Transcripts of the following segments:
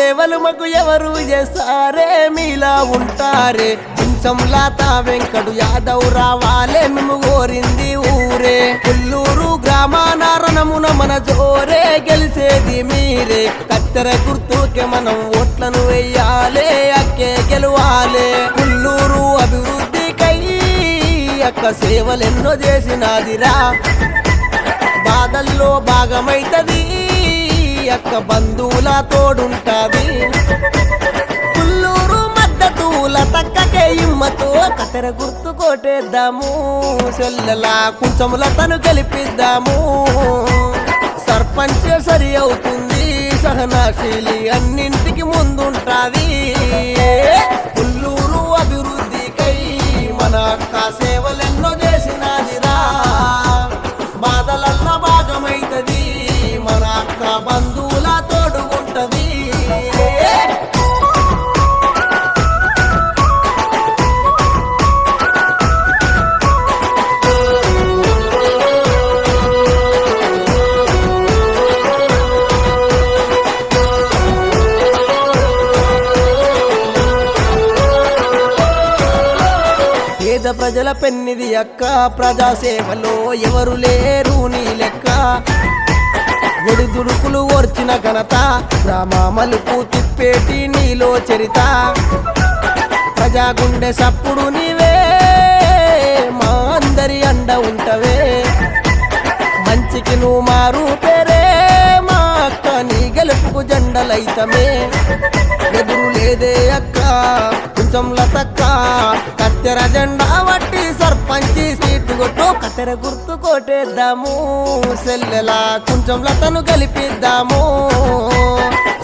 సేవలు మాకు ఎవరు చేస్తారే మీలా ఉంటారే కొంచెం లాతా వెంకటు యాదవ్ రావాలే మేము కోరింది ఊరే పుల్లూరు గ్రామాన రణమున మన జోరే గెలిచేది మీరే కత్తెర గుర్తుకే మనం ఓట్లను వెయ్యాలే అక్కే గెలవాలే పుల్లూరు అభివృద్ధికై అక్క సేవలెన్నో చేసినాదిరా బాధల్లో భాగమైతది అక్క బంధువుల తోడుంటాది పుల్లూరు మద్దతుల తక్కకే ఇమ్మతో కత్తెర గుర్తు కొట్టేద్దాము చెల్లెలా కొంచెముల తను గెలిపిద్దాము సర్పంచ్ సరి అవుతుంది సహనాశీలి అన్నింటికి ముందుంటాది పుల్లూరు అభివృద్ధికై మన అక్క సేవలెన్నో చేసినాదిరా బాధలల్ల భాగమైతది మన అక్క బంధువుల తోడుగుంటది పేద ప్రజల పెన్నిది అక్క ప్రజాసేవలో ఎవరు లేరు నీ లెక్క ఒడిదుడుకులు ఓర్చిన ఘనత గ్రామ మలుపు తిప్పేటి నీలో చరిత ప్రజా గుండె సప్పుడు నీవే మా అందరి అండ ఉంటవే మంచికి నువ్వు మారు పేరే మా అక్క నీ గెలుపుకు జెండలైతమే ఎదురు లేదే అక్క కొంచెం లతక్క కత్తెర జెండా వట్టి సర్పంచి సీటు కొట్టు కత్తెర గుర్తు కొట్టేద్దాము సెల్లెలా కొంచెం లతను గెలిపిద్దాము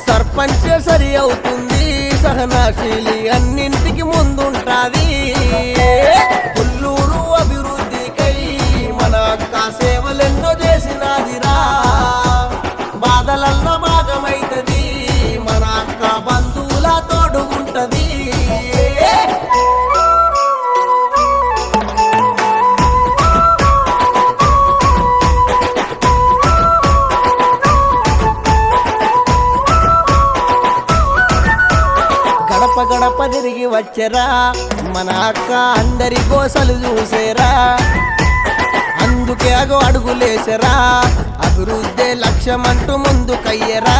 సర్పంచ్ సరి అవుతుంది సహనాశీలి అన్నింటికి ముందుంటాది పుల్లూరు అభివృద్ధికై మన అక్క సేవలెన్నో చేసినాదిరా బాధలల్లో భాగమైతది మన అక్క బంధువుల తోడుగుంటది గడప గడప తిరిగి వచ్చరా మన అక్క అందరి గోసలు చూసేరా అందుకే అగో అడుగులేసరా అభివృద్ధి లక్ష్యమంటూ ముందుకయ్యరా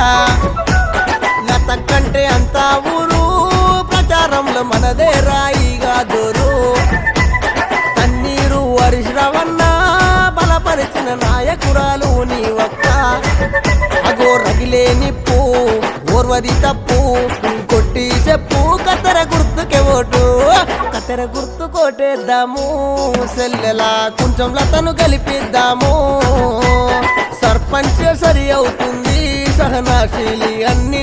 లత కంటే అంతా ఊరు ప్రచారంలో మనదే రాయిగా దూరు తన్నీరు హరిశ్రవన్న బలపరిచిన నాయకురాలు నీ ఒక్క అగో రగిలే నిప్పు ఓర్వది తప్పు కొట్టి చెప్పు కత్తెర గుర్తుకే ఓటు కత్తెర గుర్తు కొట్టేద్దాము సెల్లెలా కొంచెం లతను గెలిపిద్దాము సర్పంచ్ సరి అవుతుంది సహనాశీలి అన్ని